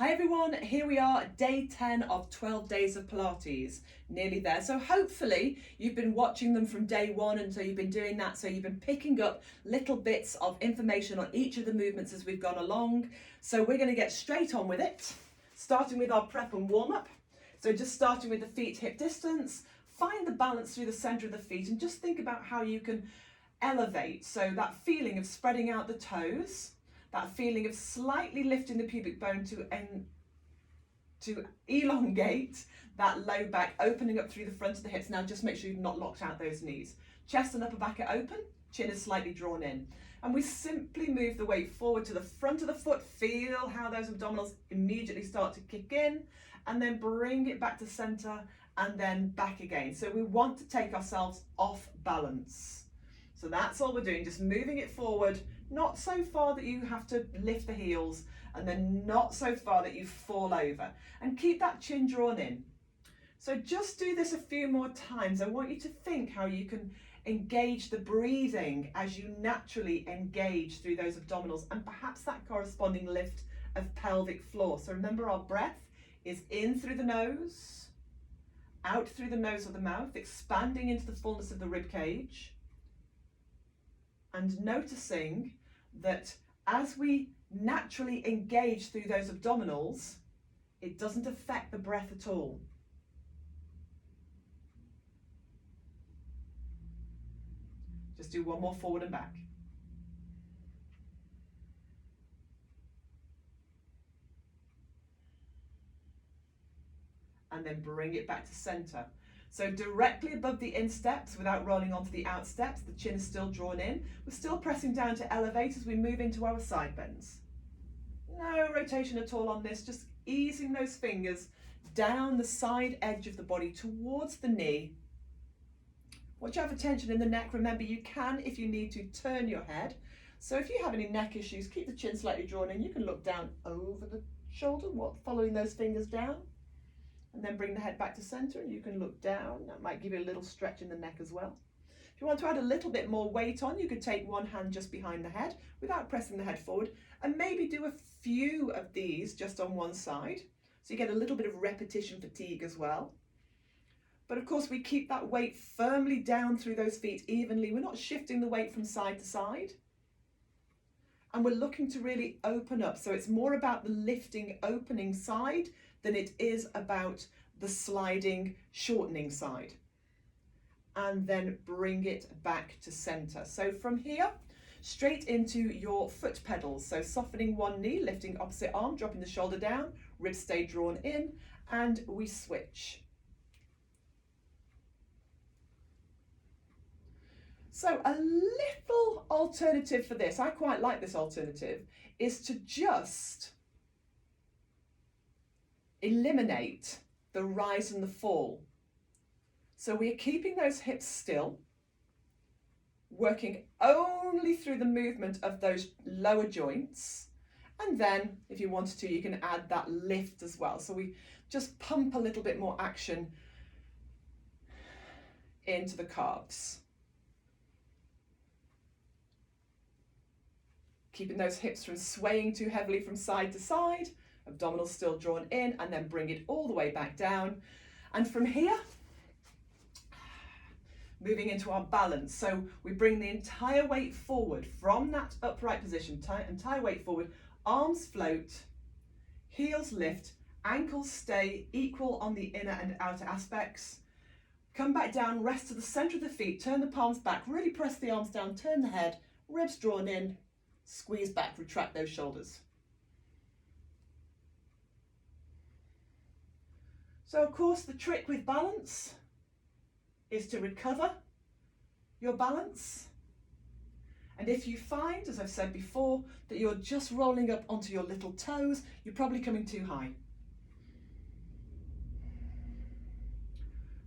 Hi everyone, here we are, day 10 of 12 days of Pilates, nearly there. So hopefully you've been watching them from day one, and so you've been doing that, so you've been picking up little bits of information on each of the movements as we've gone along. So we're going to get straight on with it, starting with our prep and warm up. So just starting with the feet hip distance, find the balance through the center of the feet and just think about how you can elevate. So that feeling of spreading out the toes, that feeling of slightly lifting the pubic bone to elongate that low back, opening up through the front of the hips. Now just make sure you've not locked out those knees. Chest and upper back are open, chin is slightly drawn in. And we simply move the weight forward to the front of the foot, feel how those abdominals immediately start to kick in, and then bring it back to center and then back again. So we want to take ourselves off balance. So that's all we're doing, just moving it forward, not so far that you have to lift the heels, and then not so far that you fall over. And keep that chin drawn in. So just do this a few more times. I want you to think how you can engage the breathing as you naturally engage through those abdominals, and perhaps that corresponding lift of pelvic floor. So remember, our breath is in through the nose, out through the nose or the mouth, expanding into the fullness of the rib cage. And noticing that as we naturally engage through those abdominals, it doesn't affect the breath at all. Just do one more forward and back. And then bring it back to center. So directly above the insteps without rolling onto the outsteps, the chin is still drawn in. We're still pressing down to elevate as we move into our side bends. No rotation at all on this, just easing those fingers down the side edge of the body towards the knee. Once you have a tension in the neck, remember you can, if you need to, turn your head. So if you have any neck issues, keep the chin slightly drawn in. You can look down over the shoulder, following those fingers down. And then bring the head back to center, and you can look down. That might give you a little stretch in the neck as well. If you want to add a little bit more weight on, you could take one hand just behind the head without pressing the head forward, and maybe do a few of these just on one side. So you get a little bit of repetition fatigue as well. But of course, we keep that weight firmly down through those feet evenly. We're not shifting the weight from side to side. And we're looking to really open up. So it's more about the lifting, opening side than it is about the sliding, shortening side. And then bring it back to center. So from here, straight into your foot pedals. So softening one knee, lifting opposite arm, dropping the shoulder down, ribs stay drawn in, and we switch. So a little alternative for this, I quite like this alternative, is to just eliminate the rise and the fall. So we're keeping those hips still, working only through the movement of those lower joints. And then if you wanted to, you can add that lift as well. So we just pump a little bit more action into the calves. Keeping those hips from swaying too heavily from side to side, abdominals still drawn in, and then bring it all the way back down. And from here, moving into our balance. So we bring the entire weight forward from that upright position, entire weight forward, arms float, heels lift, ankles stay equal on the inner and outer aspects. Come back down, rest to the center of the feet, turn the palms back, really press the arms down, turn the head, ribs drawn in, squeeze back, retract those shoulders. So of course the trick with balance is to recover your balance. And if you find, as I've said before, that you're just rolling up onto your little toes, you're probably coming too high.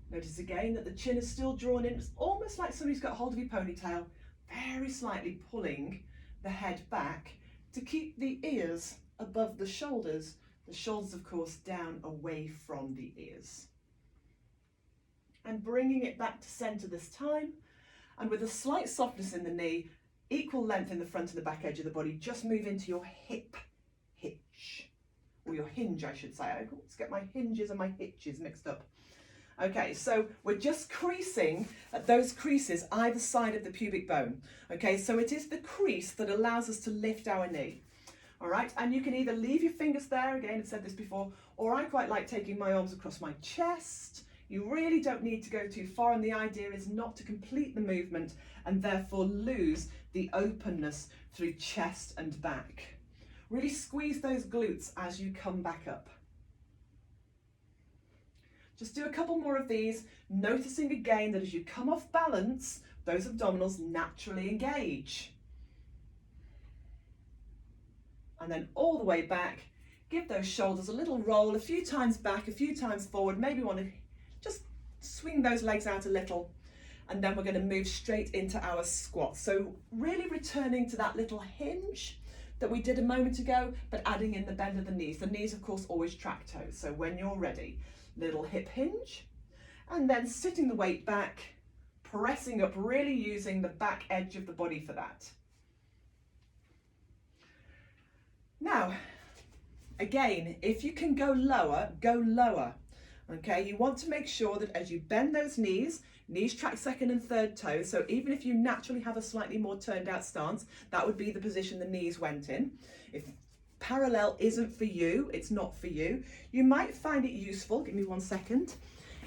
Notice again that the chin is still drawn in. It's almost like somebody's got hold of your ponytail, very slightly pulling the head back to keep the ears above the shoulders. The shoulders, of course, down away from the ears. And bringing it back to center this time. And with a slight softness in the knee, equal length in the front and the back edge of the body, just move into your hip hitch. or your hinge, I should say. Let's get my hinges and my hitches mixed up. Okay, so we're just creasing at those creases either side of the pubic bone. Okay, so it is the crease that allows us to lift our knee. All right, and you can either leave your fingers there, again, I've said this before, or I quite like taking my arms across my chest. You really don't need to go too far, and the idea is not to complete the movement and therefore lose the openness through chest and back. Really squeeze those glutes as you come back up. Just do a couple more of these, noticing again that as you come off balance, those abdominals naturally engage. And then all the way back, give those shoulders a little roll, a few times back, a few times forward, maybe want to just swing those legs out a little, and then we're going to move straight into our squat. So really returning to that little hinge that we did a moment ago, but adding in the bend of the knees. The knees, of course, always track toes. So when you're ready, little hip hinge, and then sitting the weight back, pressing up, really using the back edge of the body for that. Now, again, if you can go lower, go lower. Okay, you want to make sure that as you bend those knees track second and third toes. So even if you naturally have a slightly more turned out stance, that would be the position the knees went in. If parallel isn't for you, it's not for you, you might find it useful, give me 1 second,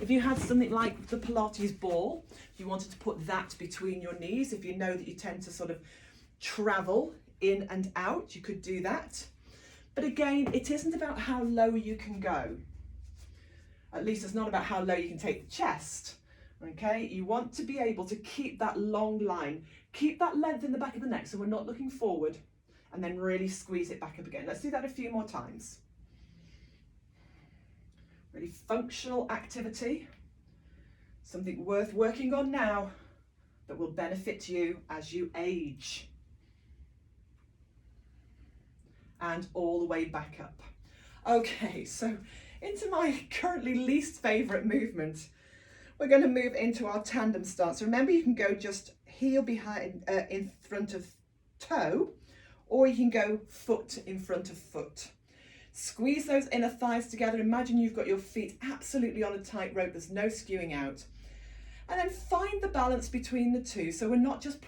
if you had something like the Pilates ball, if you wanted to put that between your knees, if you know that you tend to sort of travel in and out, you could do that. But again, it isn't about how low you can go. At least it's not about how low you can take the chest. Okay, you want to be able to keep that long line, keep that length in the back of the neck so we're not looking forward, and then really squeeze it back up again. Let's do that a few more times. Really functional activity, something worth working on now that will benefit you as you age. And all the way back up. Okay, so into my currently least favorite movement, we're going to move into our tandem stance. Remember, you can go just heel behind, in front of toe, or you can go foot in front of foot. Squeeze those inner thighs together. Imagine you've got your feet absolutely on a tight rope. There's no skewing out. And then find the balance between the two, so we're not just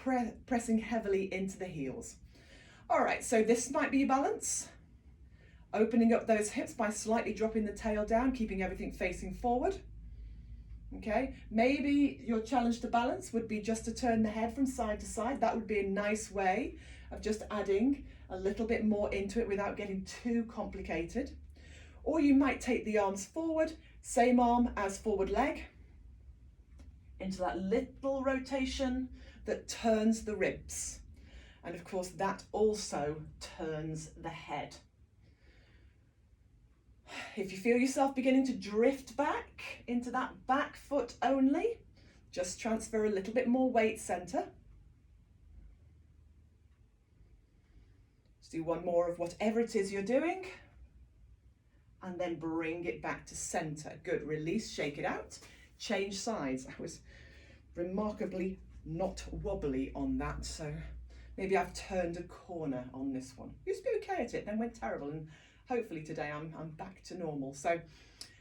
pressing heavily into the heels. All right, so this might be your balance. Opening up those hips by slightly dropping the tail down, keeping everything facing forward. Okay, maybe your challenge to balance would be just to turn the head from side to side. That would be a nice way of just adding a little bit more into it without getting too complicated. Or you might take the arms forward, same arm as forward leg, into that little rotation that turns the ribs. And of course, that also turns the head. If you feel yourself beginning to drift back into that back foot only, just transfer a little bit more weight center. Let's do one more of whatever it is you're doing. And then bring it back to center. Good, release, shake it out. Change sides. I was remarkably not wobbly on that, so maybe I've turned a corner on this one. Used to be okay at it, then went terrible, and hopefully today I'm back to normal. So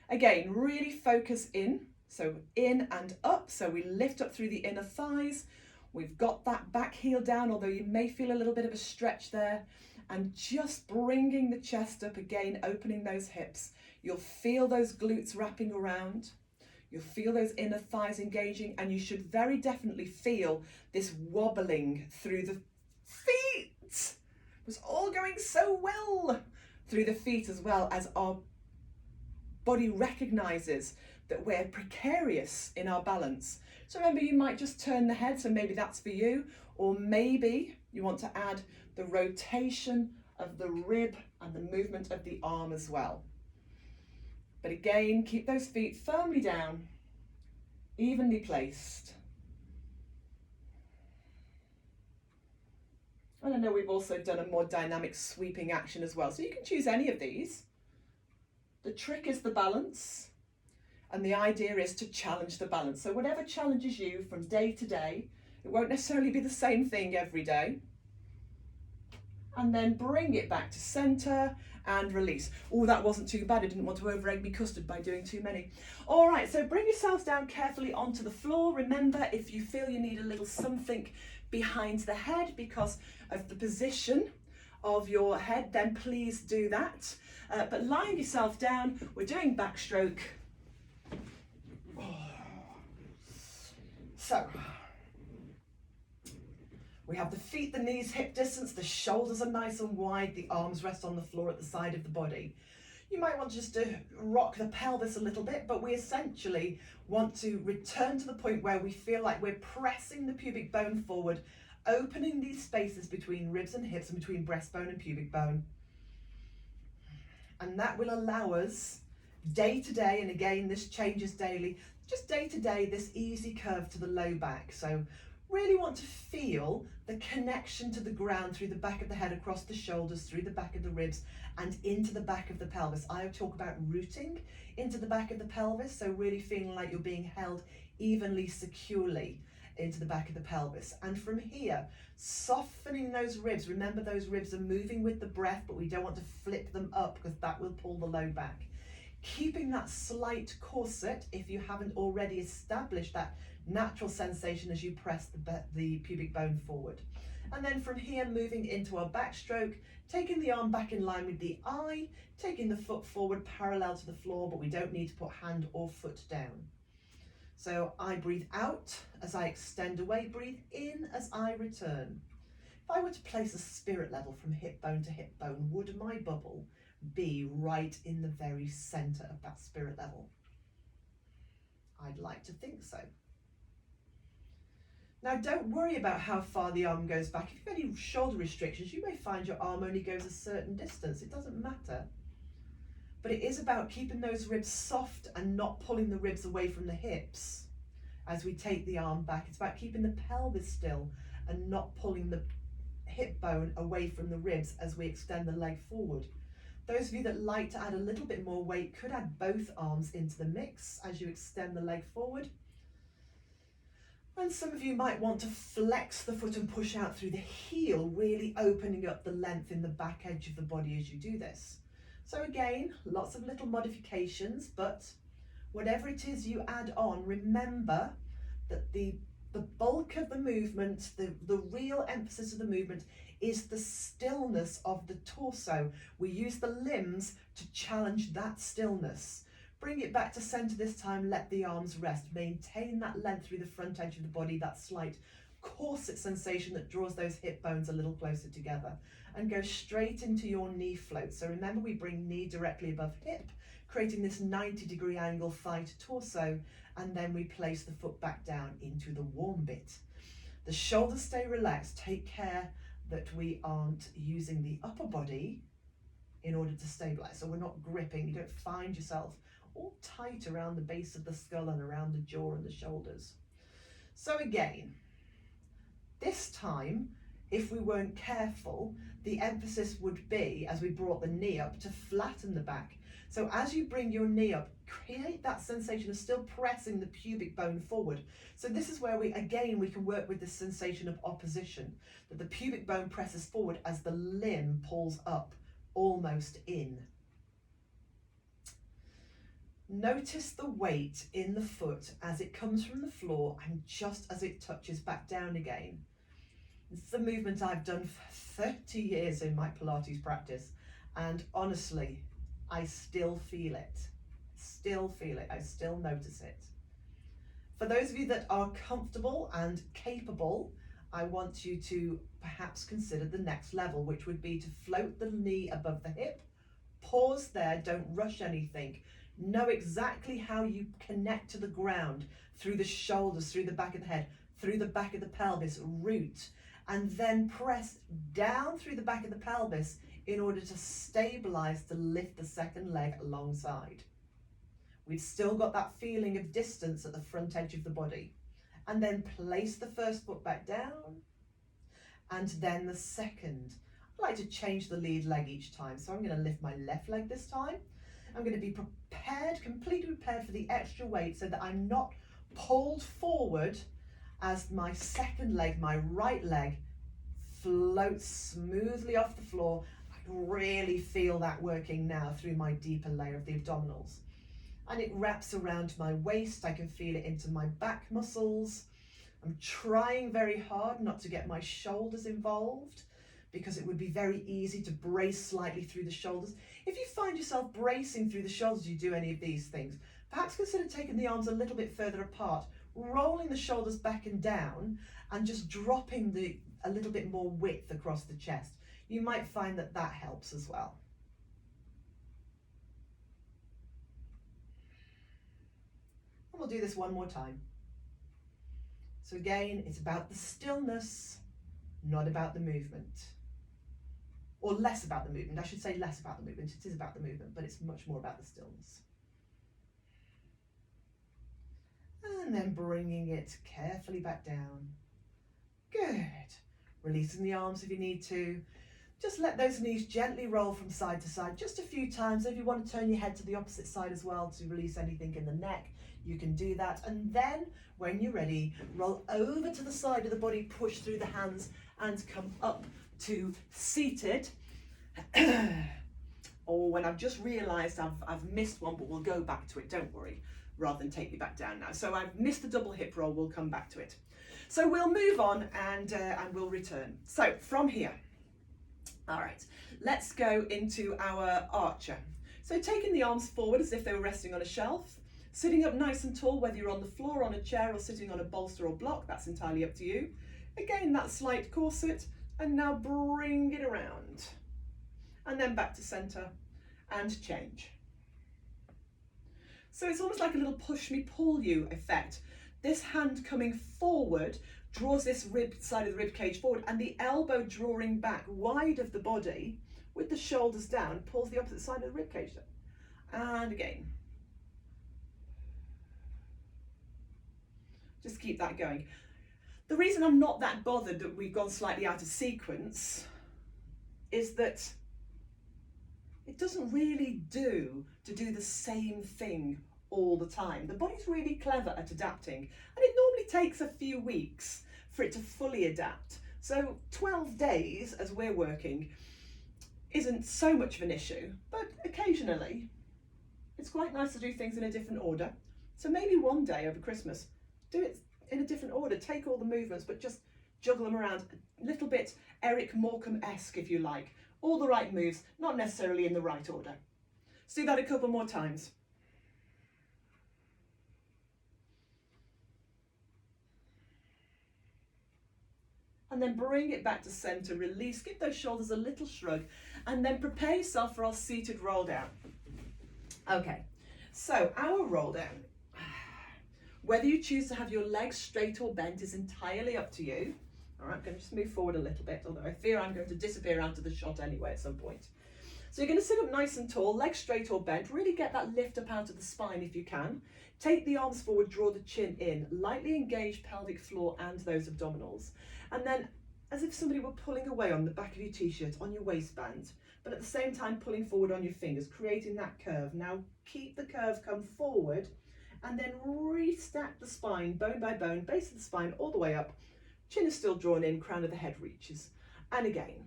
again, really focus in. So in and up. So we lift up through the inner thighs. We've got that back heel down, although you may feel a little bit of a stretch there. And just bringing the chest up again, opening those hips. You'll feel those glutes wrapping around. You'll feel those inner thighs engaging, and you should very definitely feel this wobbling through the feet. It was all going so well through the feet, as well as our body recognizes that we're precarious in our balance. So remember, you might just turn the head, so maybe that's for you, or maybe you want to add the rotation of the rib and the movement of the arm as well. But again, keep those feet firmly down, evenly placed. And I know we've also done a more dynamic sweeping action as well, so you can choose any of these. The trick is the balance, and the idea is to challenge the balance. So whatever challenges you from day to day, it won't necessarily be the same thing every day. and then bring it back to center and release. Oh, that wasn't too bad. I didn't want to over egg me custard by doing too many. All right, so bring yourselves down carefully onto the floor. Remember, if you feel you need a little something behind the head because of the position of your head, then please do that. But lying yourself down, we're doing backstroke. So, we have the feet, the knees, hip distance, the shoulders are nice and wide, the arms rest on the floor at the side of the body. You might want just to rock the pelvis a little bit, but we essentially want to return to the point where we feel like we're pressing the pubic bone forward, opening these spaces between ribs and hips and between breastbone and pubic bone. And that will allow us day to day, and again this changes daily, just day to day, this easy curve to the low back. So really want to feel the connection to the ground through the back of the head, across the shoulders, through the back of the ribs and into the back of the pelvis. I talk about rooting into the back of the pelvis, so really feeling like you're being held evenly, securely into the back of the pelvis. And from here, softening those ribs. Remember, those ribs are moving with the breath, but we don't want to flip them up because that will pull the low back. Keeping that slight corset if you haven't already established that natural sensation as you press the pubic bone forward. And then from here, moving into our backstroke, taking the arm back in line with the eye, taking the foot forward parallel to the floor, but we don't need to put hand or foot down. So I breathe out as I extend away, breathe in as I return. If I were to place a spirit level from hip bone to hip bone, would my bubble be right in the very center of that spirit level? I'd like to think so. Now, don't worry about how far the arm goes back. If you have any shoulder restrictions, you may find your arm only goes a certain distance. It doesn't matter. But it is about keeping those ribs soft and not pulling the ribs away from the hips as we take the arm back. It's about keeping the pelvis still and not pulling the hip bone away from the ribs as we extend the leg forward. Those of you that like to add a little bit more weight could add both arms into the mix as you extend the leg forward. And some of you might want to flex the foot and push out through the heel, really opening up the length in the back edge of the body as you do this. So again, lots of little modifications, but whatever it is you add on, remember that the bulk of the movement, the real emphasis of the movement is the stillness of the torso. We use the limbs to challenge that stillness. Bring it back to center this time, let the arms rest. Maintain that length through the front edge of the body, that slight corset sensation that draws those hip bones a little closer together. And go straight into your knee float. So remember, we bring knee directly above hip, creating this 90-degree angle thigh to torso, and then we place the foot back down into the warm bit. The shoulders stay relaxed. Take care that we aren't using the upper body in order to stabilize. So we're not gripping. You don't find yourself all tight around the base of the skull and around the jaw and the shoulders. So again, this time, if we weren't careful, the emphasis would be, as we brought the knee up, to flatten the back. So as you bring your knee up, create that sensation of still pressing the pubic bone forward. So this is where we can work with this sensation of opposition, that the pubic bone presses forward as the limb pulls up, almost in. Notice the weight in the foot as it comes from the floor and just as it touches back down again. It's a movement I've done for 30 years in my Pilates practice, and honestly, I still feel it. I still notice it. For those of you that are comfortable and capable, I want you to perhaps consider the next level, which would be to float the knee above the hip. Pause there, don't rush anything. Know exactly how you connect to the ground, through the shoulders, through the back of the head, through the back of the pelvis, root, and then press down through the back of the pelvis in order to stabilize, to lift the second leg alongside. We've still got that feeling of distance at the front edge of the body. And then place the first foot back down, and then the second. I like to change the lead leg each time. So I'm going to lift my left leg this time. I'm going to be prepared, completely prepared for the extra weight so that I'm not pulled forward as my second leg, my right leg, floats smoothly off the floor. I can really feel that working now through my deeper layer of the abdominals. And it wraps around my waist. I can feel it into my back muscles. I'm trying very hard not to get my shoulders involved, because it would be very easy to brace slightly through the shoulders. If you find yourself bracing through the shoulders, you do any of these things, perhaps consider taking the arms a little bit further apart, rolling the shoulders back and down, and just dropping a little bit more width across the chest. You might find that that helps as well. And we'll do this one more time. So again, it's about the stillness, not about the movement. Or less about the movement. I should say less about the movement. It is about the movement, but it's much more about the stillness. And then bringing it carefully back down. Good. Releasing the arms if you need to. Just let those knees gently roll from side to side just a few times. If you want to turn your head to the opposite side as well to release anything in the neck, you can do that. And then when you're ready, roll over to the side of the body, push through the hands and come up to seated. Or when I've just realised I've missed one, but we'll go back to it, don't worry, rather than take me back down now. So I've missed the double hip roll, we'll come back to it. So we'll move on and we'll return. So from here, all right, let's go into our archer. So taking the arms forward as if they were resting on a shelf, sitting up nice and tall, whether you're on the floor, on a chair, or sitting on a bolster or block, that's entirely up to you. Again, that slight corset, and now bring it around. And then back to centre and change. So it's almost like a little push me, pull you effect. This hand coming forward draws this side of the rib cage forward, and the elbow drawing back wide of the body with the shoulders down pulls the opposite side of the rib cage down. And again. Just keep that going. The reason I'm not that bothered that we've gone slightly out of sequence is that it doesn't really do to do the same thing all the time. The body's really clever at adapting, and it normally takes a few weeks for it to fully adapt. So 12 days as we're working isn't so much of an issue, but occasionally it's quite nice to do things in a different order. So maybe one day over Christmas, do it in a different order, take all the movements, but just juggle them around a little bit Eric Morecambe-esque, if you like. All the right moves, not necessarily in the right order. Let's do that a couple more times. And then bring it back to center, release, give those shoulders a little shrug, and then prepare yourself for our seated roll down. Okay, so our roll down. Whether you choose to have your legs straight or bent is entirely up to you. All right, I'm going to just move forward a little bit, although I fear I'm going to disappear out of the shot anyway at some point. So you're going to sit up nice and tall, legs straight or bent. Really get that lift up out of the spine if you can. Take the arms forward, draw the chin in. Lightly engage pelvic floor and those abdominals. And then, as if somebody were pulling away on the back of your t-shirt, on your waistband, but at the same time pulling forward on your fingers, creating that curve. Now keep the curve, come forward, and then restack the spine, bone by bone, base of the spine all the way up. Chin is still drawn in, crown of the head reaches. And again.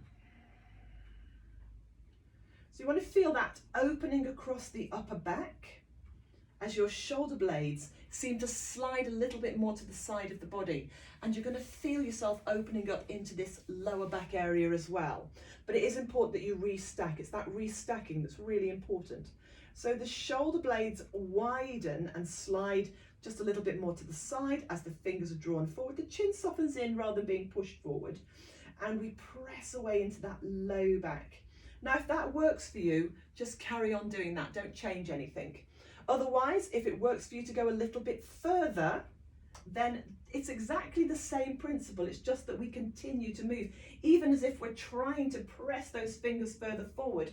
So you want to feel that opening across the upper back as your shoulder blades seem to slide a little bit more to the side of the body. And you're going to feel yourself opening up into this lower back area as well. But it is important that you restack. It's that restacking that's really important. So the shoulder blades widen and slide just a little bit more to the side as the fingers are drawn forward. The chin softens in rather than being pushed forward. And we press away into that low back. Now, if that works for you, just carry on doing that. Don't change anything. Otherwise, if it works for you to go a little bit further, then it's exactly the same principle. It's just that we continue to move, even as if we're trying to press those fingers further forward.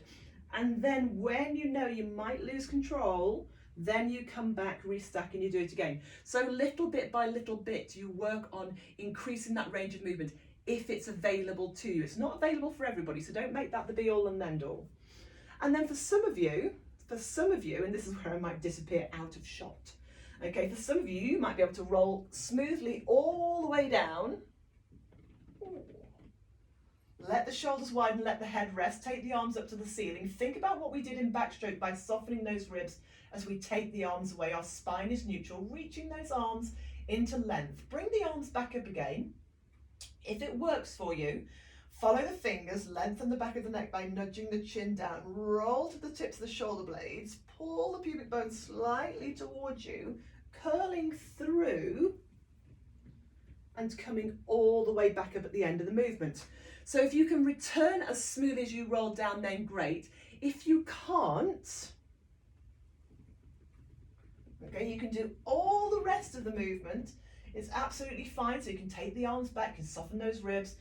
And then when you know you might lose control, then you come back, restack, and you do it again. So little bit by little bit, you work on increasing that range of movement if it's available to you. It's not available for everybody, so don't make that the be all and end all. And then for some of you, and this is where I might disappear out of shot. Okay, for some of you, you might be able to roll smoothly all the way down. Let the shoulders widen, let the head rest, take the arms up to the ceiling. Think about what we did in backstroke by softening those ribs as we take the arms away. Our spine is neutral, reaching those arms into length. Bring the arms back up again. If it works for you, follow the fingers, lengthen the back of the neck by nudging the chin down, roll to the tips of the shoulder blades, pull the pubic bone slightly towards you, curling through and coming all the way back up at the end of the movement. So if you can return as smooth as you roll down, then great. If you can't, okay, you can do all the rest of the movement. It's absolutely fine. So you can take the arms back and soften those ribs.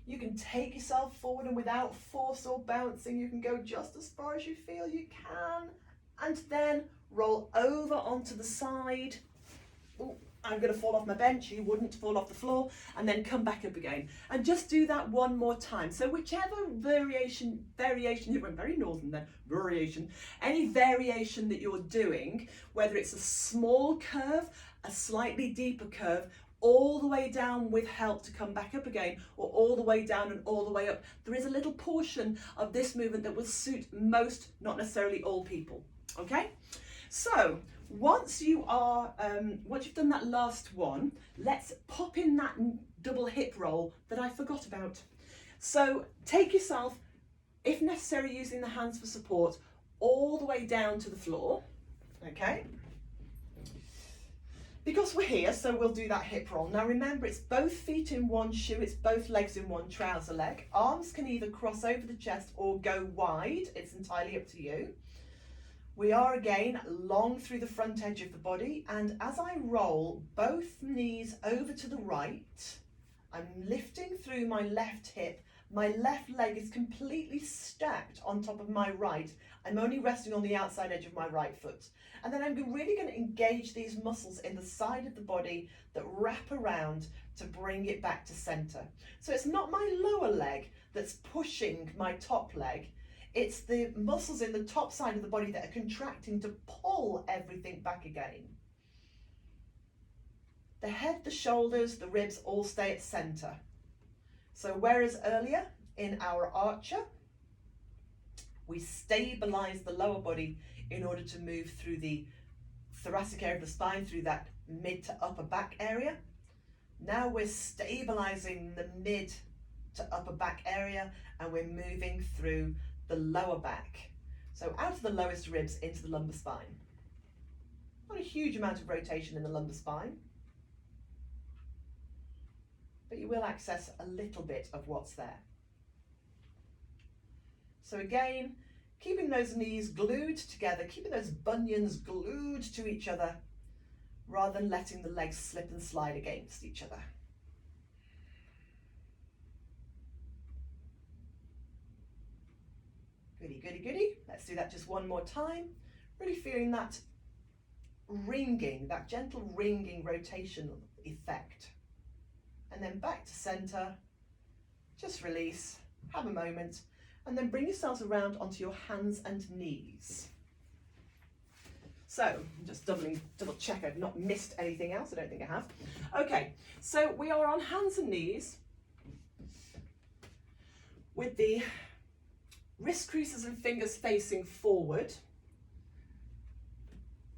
You can take yourself forward, and without force or bouncing, you can go just as far as you feel you can. And then roll over onto the side. Ooh, I'm going to fall off my bench. You wouldn't fall off the floor, and then come back up again. And just do that one more time. So whichever variation, you went very northern there, any variation that you're doing, whether it's a small curve, a slightly deeper curve, all the way down with help to come back up again, or all the way down and all the way up. There is a little portion of this movement that will suit most, not necessarily all people. Okay? So once you've done that last one, let's pop in that double hip roll that I forgot about. So take yourself, if necessary, using the hands for support, all the way down to the floor. Okay? Because we're here, so we'll do that hip roll. Now remember, it's both feet in one shoe, it's both legs in one trouser leg. Arms can either cross over the chest or go wide. It's entirely up to you. We are again long through the front edge of the body, and as I roll both knees over to the right, I'm lifting through my left hip. My left leg is completely stacked on top of my right. I'm only resting on the outside edge of my right foot. And then I'm really going to engage these muscles in the side of the body that wrap around to bring it back to center. So it's not my lower leg that's pushing my top leg. It's the muscles in the top side of the body that are contracting to pull everything back again. The head, the shoulders, the ribs all stay at center. So whereas earlier in our archer, we stabilize the lower body in order to move through the thoracic area of the spine, through that mid to upper back area. Now we're stabilizing the mid to upper back area, and we're moving through the lower back. So out of the lowest ribs into the lumbar spine. Not a huge amount of rotation in the lumbar spine, but you will access a little bit of what's there. So again, keeping those knees glued together, keeping those bunions glued to each other, rather than letting the legs slip and slide against each other. Goody, goody, goody. Let's do that just one more time. Really feeling that ringing, that gentle ringing rotation effect. And then back to center. Just release, have a moment, and then bring yourselves around onto your hands and knees. So, just double check I've not missed anything else. I don't think I have. Okay, so we are on hands and knees with the wrist creases and fingers facing forward,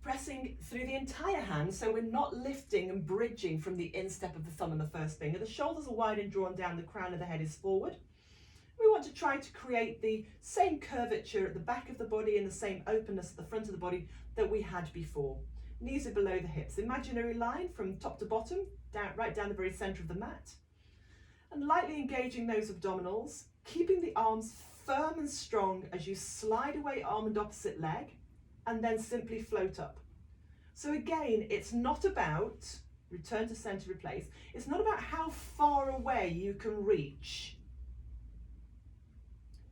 pressing through the entire hand, so we're not lifting and bridging from the instep of the thumb and the first finger. The shoulders are wide and drawn down, the crown of the head is forward. We want to try to create the same curvature at the back of the body and the same openness at the front of the body that we had before. Knees are below the hips. Imaginary line from top to bottom, right down the very center of the mat. And lightly engaging those abdominals, keeping the arms firm and strong as you slide away arm and opposite leg, and then simply float up. So again, it's not about, return to center, replace, it's not about how far away you can reach.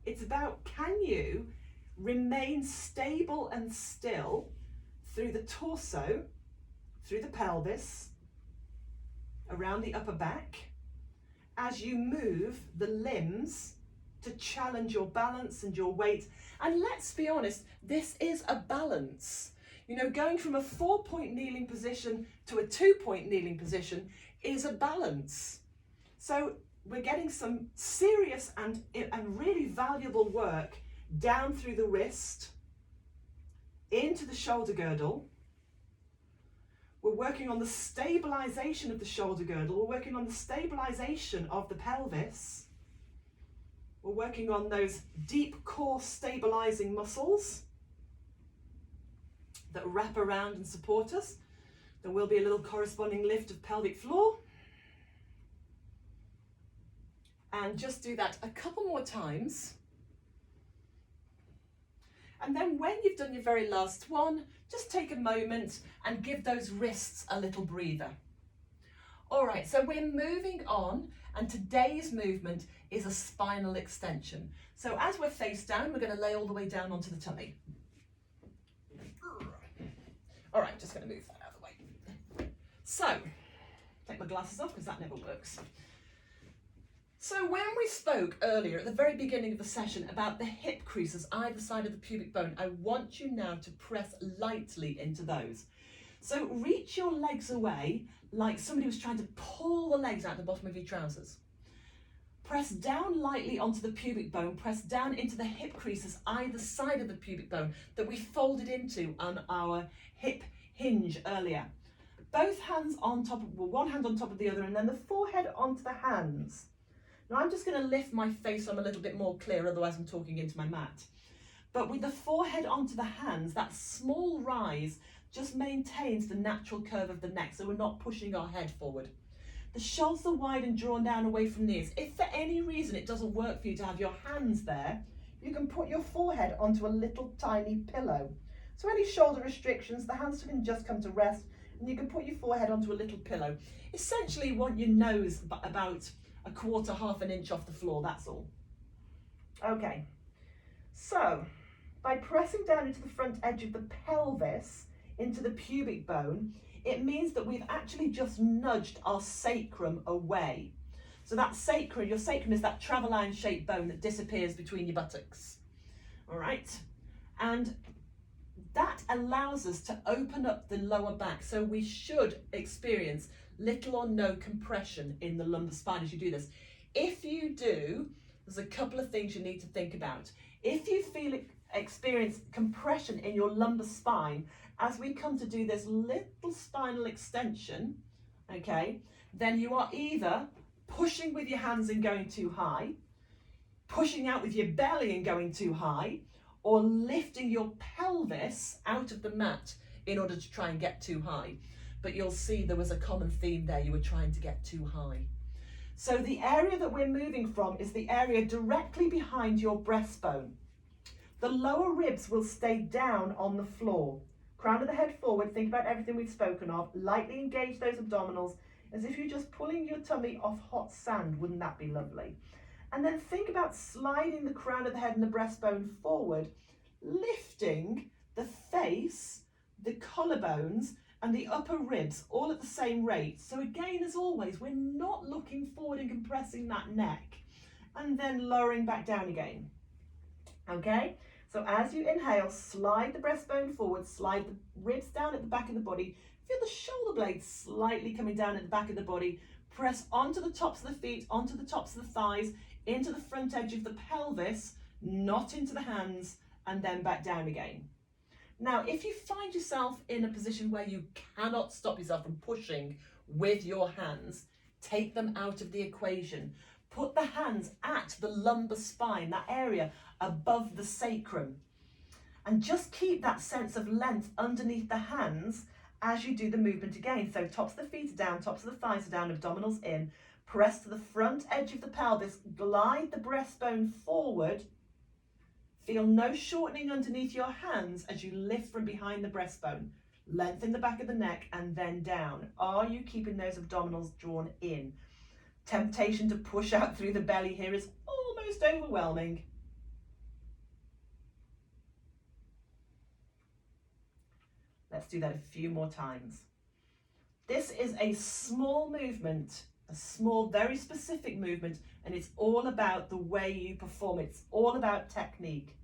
It's about, can you remain stable and still through the torso, through the pelvis, around the upper back, as you move the limbs to challenge your balance and your weight. And let's be honest, this is a balance. You know, going from a 4-point kneeling position to a 2-point kneeling position is a balance. So we're getting some serious and really valuable work down through the wrist, into the shoulder girdle. We're working on the stabilization of the shoulder girdle. We're working on the stabilization of the pelvis. We're working on those deep core stabilizing muscles that wrap around and support us. There will be a little corresponding lift of pelvic floor. And just do that a couple more times. And then when you've done your very last one, just take a moment and give those wrists a little breather. All right, so we're moving on, and today's movement is a spinal extension. So as we're face down, we're going to lay all the way down onto the tummy. All right, just going to move that out of the way. So, take my glasses off because that never works. So when we spoke earlier at the very beginning of the session about the hip creases either side of the pubic bone, I want you now to press lightly into those. So reach your legs away like somebody was trying to pull the legs out the bottom of your trousers. Press down lightly onto the pubic bone, press down into the hip creases either side of the pubic bone that we folded into on our hip hinge earlier. Both hands on top, one hand on top of the other, and then the forehead onto the hands. Now I'm just going to lift my face so I'm a little bit more clear, otherwise I'm talking into my mat. But with the forehead onto the hands, that small rise just maintains the natural curve of the neck, so we're not pushing our head forward. The shoulders are wide and drawn down away from the ears. If for any reason it doesn't work for you to have your hands there, you can put your forehead onto a little tiny pillow. So any shoulder restrictions, the hands can just come to rest, and you can put your forehead onto a little pillow. Essentially you want your nose about a quarter, half an inch off the floor, that's all. Okay, so by pressing down into the front edge of the pelvis, into the pubic bone, it means that we've actually just nudged our sacrum away. So that sacrum, your sacrum is that traveline shaped bone that disappears between your buttocks. All right, and that allows us to open up the lower back. So we should experience little or no compression in the lumbar spine as you do this. If you do, there's a couple of things you need to think about. If you experience compression in your lumbar spine as we come to do this little spinal extension, okay, then you are either pushing with your hands and going too high, pushing out with your belly and going too high, or lifting your pelvis out of the mat in order to try and get too high. But you'll see there was a common theme there. You were trying to get too high. So the area that we're moving from is the area directly behind your breastbone. The lower ribs will stay down on the floor. Crown of the head forward, think about everything we've spoken of. Lightly engage those abdominals as if you're just pulling your tummy off hot sand. Wouldn't that be lovely? And then think about sliding the crown of the head and the breastbone forward, lifting the face, the collarbones, and the upper ribs all at the same rate. So again, as always, we're not looking forward and compressing that neck, and then lowering back down again. Okay, so as you inhale, slide the breastbone forward, slide the ribs down at the back of the body, feel the shoulder blades slightly coming down at the back of the body, press onto the tops of the feet, onto the tops of the thighs, into the front edge of the pelvis, not into the hands, and then back down again. Now, if you find yourself in a position where you cannot stop yourself from pushing with your hands, take them out of the equation. Put the hands at the lumbar spine, that area above the sacrum, and just keep that sense of length underneath the hands as you do the movement again. So tops of the feet are down, tops of the thighs are down, abdominals in. Press to the front edge of the pelvis, glide the breastbone forward. Feel no shortening underneath your hands as you lift from behind the breastbone. Lengthen the back of the neck and then down. Are you keeping those abdominals drawn in? Temptation to push out through the belly here is almost overwhelming. Let's do that a few more times. This is a small movement, a small, very specific movement, and it's all about the way you perform. It's all about technique.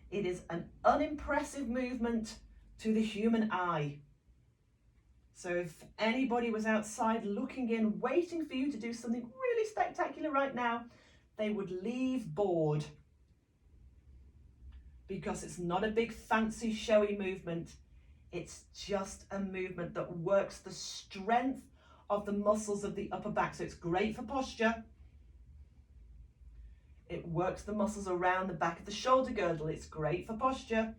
It is an unimpressive movement to the human eye. So if anybody was outside looking in, waiting for you to do something really spectacular right now, they would leave bored, because it's not a big fancy showy movement. It's just a movement that works the strength of the muscles of the upper back. So it's great for posture. It works the muscles around the back of the shoulder girdle. It's great for posture.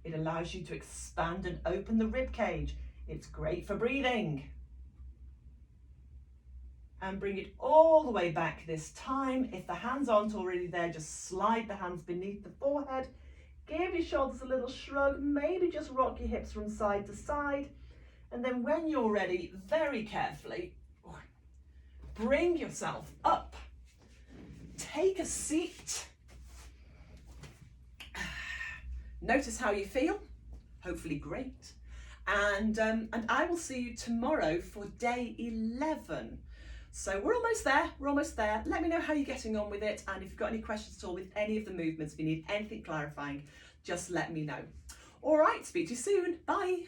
It allows you to expand and open the rib cage. It's great for breathing. And bring it all the way back this time. If the hands aren't already there, just slide the hands beneath the forehead. Give your shoulders a little shrug. Maybe just rock your hips from side to side. And then when you're ready, very carefully, bring yourself up. Take a seat. Notice how you feel. Hopefully great. And I will see you tomorrow for day 11. So we're almost there, Let me know how you're getting on with it, and if you've got any questions at all with any of the movements, if you need anything clarifying, just let me know. All right, speak to you soon. Bye.